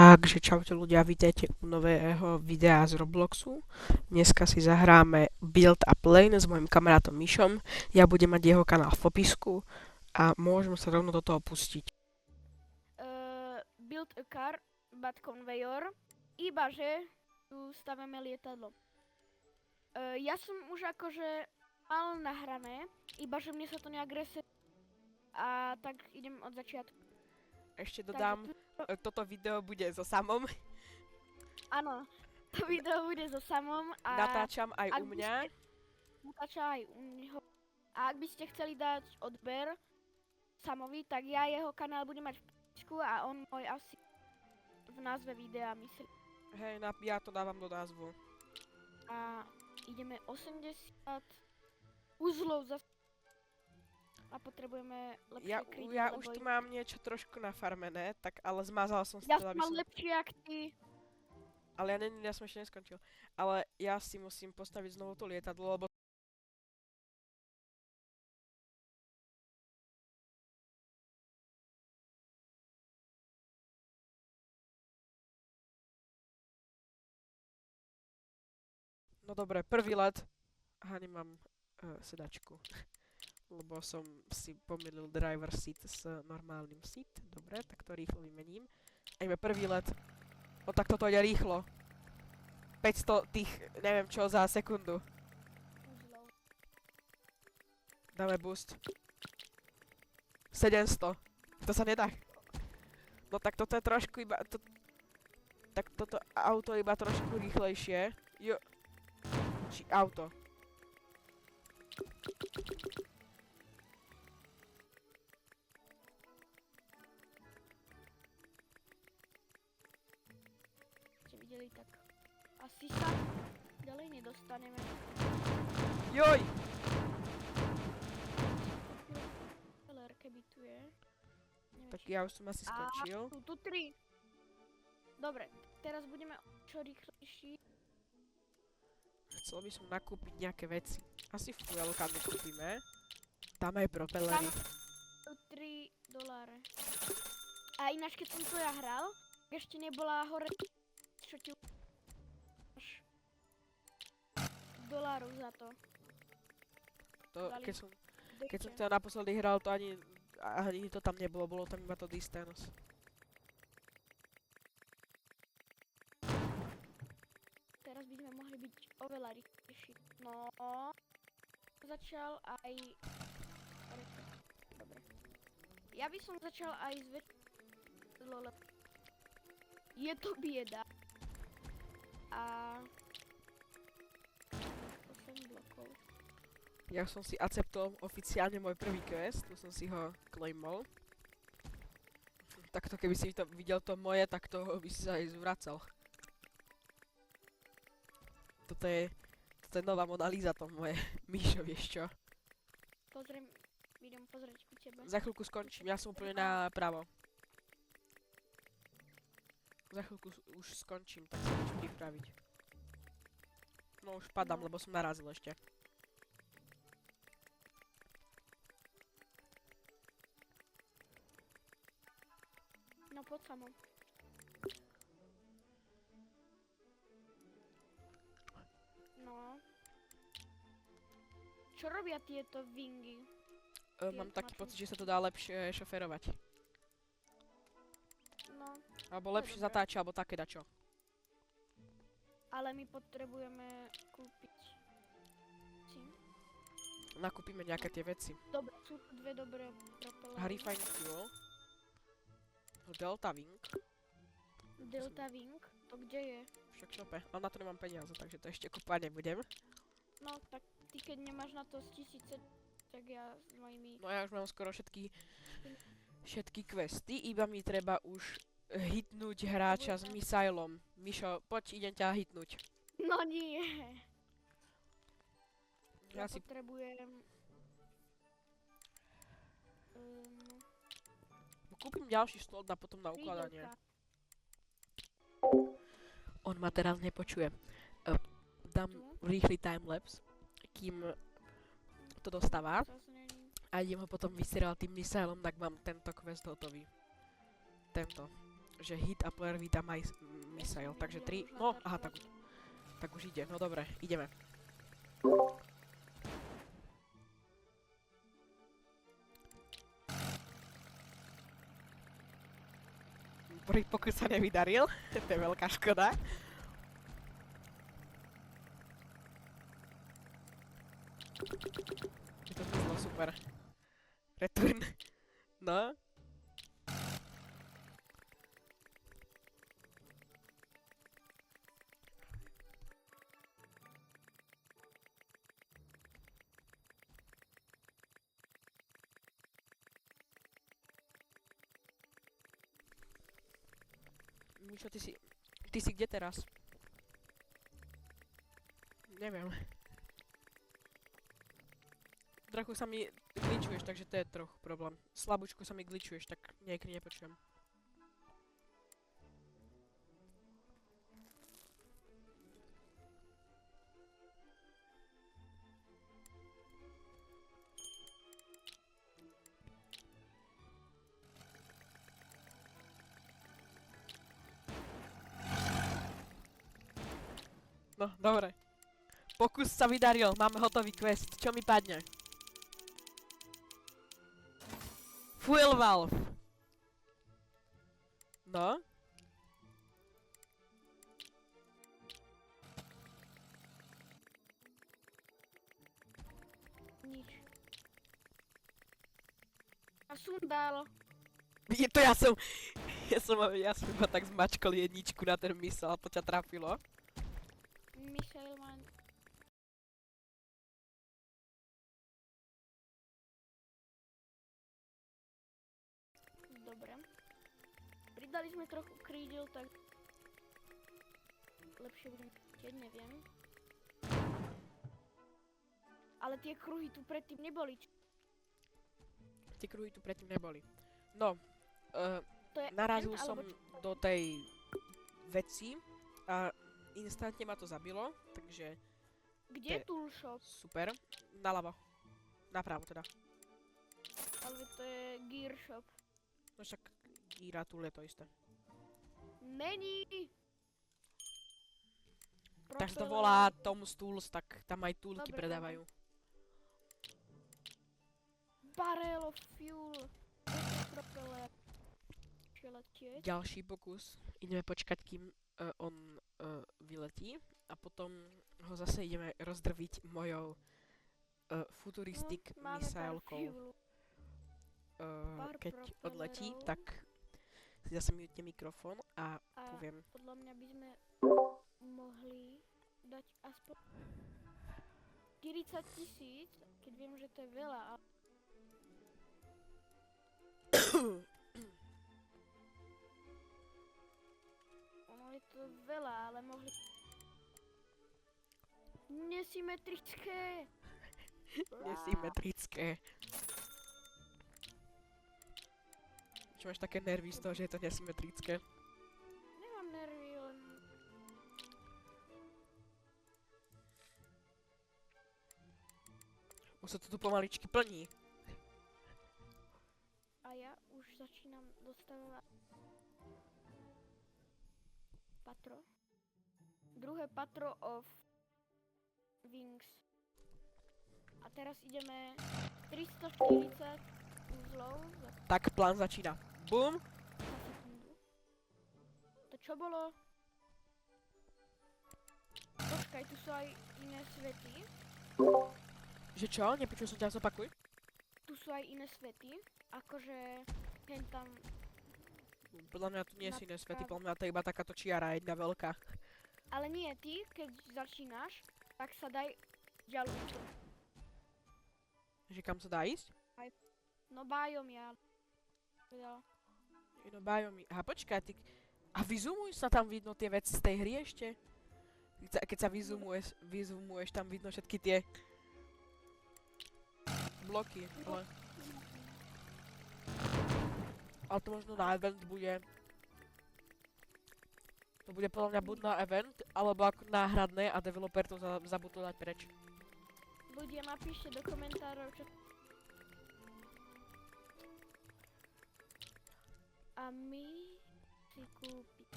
Takže čaute ľudia, vítajte u nového videa z Robloxu. Dneska si zahráme Build a Plane s mojim kamarátom Mišom. Ja budem mať jeho kanál v popisku a môžem sa rovno do toho pustiť. Build a car, but conveyor. Ibaže tu stavíme lietadlo. Ja som už akože mal nahrané, ibaže mne sa to nejak reset. A tak idem od začiatku. Ešte dodám, toto video bude so Samom. Áno, to video bude so Samom a Natáčam aj u mňa. natáčam aj u neho. A ak by ste chceli dať odber Samovi, tak ja jeho kanál budem mať v popisku a on môj asi v názve videa, myslím. Hej, ja to dávam do názvu. A ideme 80 uzlov za... A potrebujeme lepšie kryty, Ja lebo už tu mám niečo trošku nafarmené, tak ale zmazal som si ja to, som aby mal som... lepšie jak ty. Ale ja som ešte neskončil. Ale ja si musím postaviť znovu to lietadlo, lebo... No dobre, prvý let. Aha, nemám sedačku. Lebo som si pomýlil driver seat s normálnym seat. Dobre, tak to rýchlo vymením. A ideme prvý let. No tak toto ide rýchlo. 500 tých, neviem čo, za sekundu. Uzlov. Dáme boost. 700. To sa nedá. No tak toto je trošku iba... Tak toto auto je iba trošku rýchlejšie. Jo. Či auto. Ste videli, tak asi sa ďalej nedostaneme. Joj! LRK bytuje. Neviem, Tak či- ja už som asi skončil. Sú tu 3. Dobre, teraz budeme čo rýchlejší. Chcel by som nakúpiť nejaké veci. Asi fuel cam kúpime. Tam aj propelery. Sú 3 doláre. A ináč, keď som to ja hral, ešte nebola hore, čo ti až dolárov za to. To, dali. keď som Dejte. to naposledy hral, to ani to tam nebolo, bolo tam iba to distance. Teraz by sme mohli byť oveľa rýchlejší. No, začal aj... Dobre. Ja by som začal aj s lole. Je to bieda. A... 8 blokov. Ja som si akceptoval oficiálne môj prvý quest, tu som si ho claimol. Takto keby si to videl to moje, tak toho by si sa aj zvracal. Toto je nová Mona Lisa, to moje. Míšo, vieš čo? Idem pozrieť ku tebe. Za chvíľku skončím, ja som úplne napravo. Za chvíľku už skončím, tak sa niečo pripraviť. No už padám, lebo som narazil ešte. No poď samo. No. Čo robia tieto wingy? Mám taký pocit, že sa to dá lepšie šoferovať. No, Alebo To je lepšie dobré. zatáča, alebo také dačo. ale my potrebujeme kúpiť si. Nakúpime nejaké tie veci. Dobre, sú tu dve dobré propelery. Harifine Fuel. Delta Wing. Delta Wing, to kde je? Však šope. Ale na to nemám peniaze, takže to ešte kúpať nebudem. No tak ty keď nemáš na to z 1000, tak ja s mojimi... No ja už mám skoro všetky questy, iba mi treba už hitnúť hráča s misailom. Mišo, poď, idem ťa hitnúť. No nie. Ja Ja si... potrebujem... Kúpim ďalší slot a potom na ukladanie. prídelka. On ma teraz nepočuje. Dám Tu? rýchly timelapse, kým to dostáva. Zas není. A idem ho potom vystrieľať tým misailom, tak mám tento quest hotový. Tento. že hit a player víta missile, takže 3, no aha, tak už ide, no dobre, ideme. Prvý pokus sa nevydaril, to je veľká škoda. Je to zmizlo, super. Return. No. Mišo, ty si kde teraz? Neviem. Trochu sa mi glitchuješ, takže to je trochu problém. Slabúčko sa mi glitchuješ, tak niekedy nepočujem. No, dobre. Pokus sa vydaril, máme hotový quest. Čo mi padne? Fuel valve. No. Nič. A sundal. Je to ja som iba tak zmačkol jedničku na ten mysel a to ťa trafilo. Michel man. Dobre. Pridali sme trochu krídel, tak lepšie budem tieť, neviem. Ale tie kruhy tu predtým neboli. Tie kruhy tu predtým neboli. No, To je narazil end, som alebo do tej veci a instantne ma to zabilo, takže Kde je toolshop? super. Naľavo. Napravo teda. Ale to je gear shop. No však Gira tool je to isté. Není! Tak sa to volá Tom's Tools, tak tam aj toolky Dobre, predávajú. Barrel of fuel. Propeller. Letieť. Ďalší pokus. Ideme počkať, kým on vyletí a potom ho zase ideme rozdrviť mojou futuristic Máme pár misailkou. fuelu. Keď propellerov. odletí, tak si zase mute mikrofón a A poviem. podľa mňa by sme mohli dať aspoň 40 000, keď viem, že to je veľa, ale ono je to veľa, ale mohli... Nesymetrické! Nesymetrické. Čo máš také nervy z toho, že je to nesymetrické? Nemám nervy, len... Už sa to tu pomaličky plní. A ja už začínam dostávať patro. Druhé patro of wings. A teraz ideme 340 uzlov Tak plán začína. Bum. za sekundu. To čo bolo? Počkaj, tu sú aj iné svety. Že čo? Nepočul som ťa, zopakuj. Tu sú aj iné svety. Akože ten tam... Podľa mňa tu nie sú iné Napríklad- svety, podľa mňa to je iba takáto čiara jedna veľká. Ale nie, ty, keď začínaš, tak sa daj ďalej. Že kam sa dá ísť? No biom ja. Povedala. No biomy. Aha, počkaj, ty... A vyzumujú sa tam vidno tie veci z tej hry ešte? Keď sa vyzumuješ, tam vidno všetky tie... bloky, ale... Ale to možno na event bude... To bude podľa mňa buď na event, alebo ako náhradné a developer to zabudol dať preč. Ľudia, napíšte do komentárov, čo... A my si si kúpiť.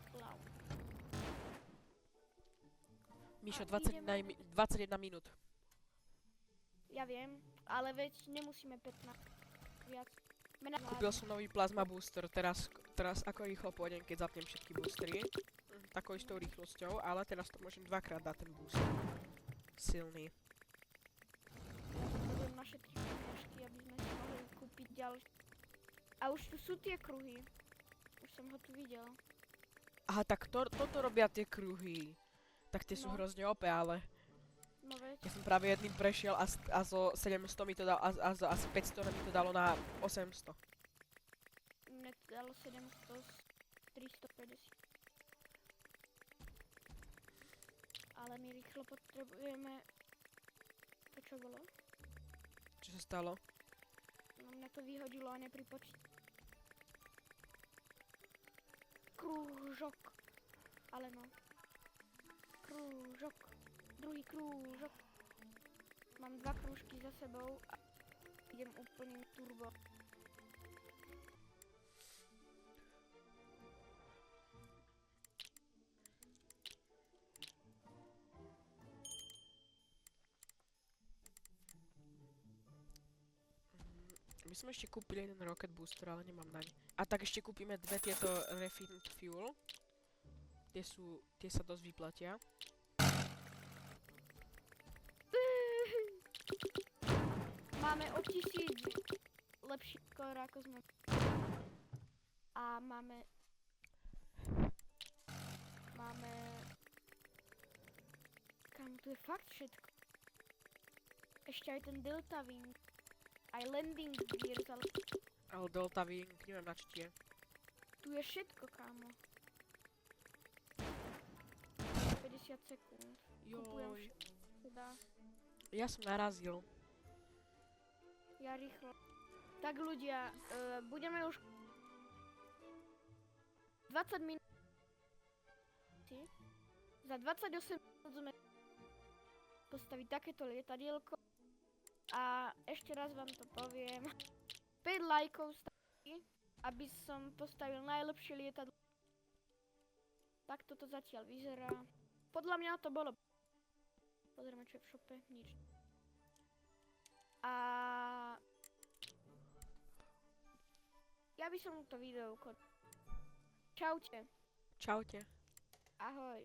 Clown. Míšo, A ideme 21 minút. Ja viem, ale veď nemusíme 15 viac. Kúpil som nový plazma booster, teraz ako rýchlo pôjdem, keď zapnem všetky boostery. Takou istou rýchlosťou, ale teraz to môžem dvakrát dať ten boost. Silný. Budem našetriť peniažky, aby sme si mohli kúpiť ďalšie. A už tu sú tie kruhy. Už som ho tu videl. Aha, tak toto robia tie kruhy. Tak tie sú No. hrozne OP, ale No veď. ja som práve jedným prešiel a zo 700 mi to dalo, a zo asi 500 mi to dalo na 800. Mne to dalo 700 z 350. Ale my rýchlo potrebujeme... To čo bolo? Čo sa stalo? No mňa to vyhodilo a nepripočít. Krúžok. Ale no. Krúžok. Druhý krúžok. Mám 2 krúžky za sebou a idem úplným turbo. My sme ešte kúpili jeden rocket booster, ale nemám naň. A tak ešte kúpime dve tieto refined fuel. Tie sa dosť vyplatia. Máme o 1000 lepší skór ako sme. A máme kam tu je fakt všetko. Ešte aj ten Delta Wing. Aj Landing Gears, ale Ale Delta Wing, neviem na čo tie. tu je všetko, kámo. 50 sekúnd. Kupujem Joj. všetko. Teda, Ja som narazil. ja rýchlo. Tak ľudia, budeme už 20 minút. Za 28 minút sme postaviť takéto lietadielko. A ešte raz vám to poviem. 5 lajkov stačí, aby som postavil najlepšie lietadlo. Tak toto zatiaľ vyzerá. Podľa mňa to bolo... Pozrieme, čo je v šope. Nič. A... Ja by som to video ukončil. Čaute. Čaute. Ahoj.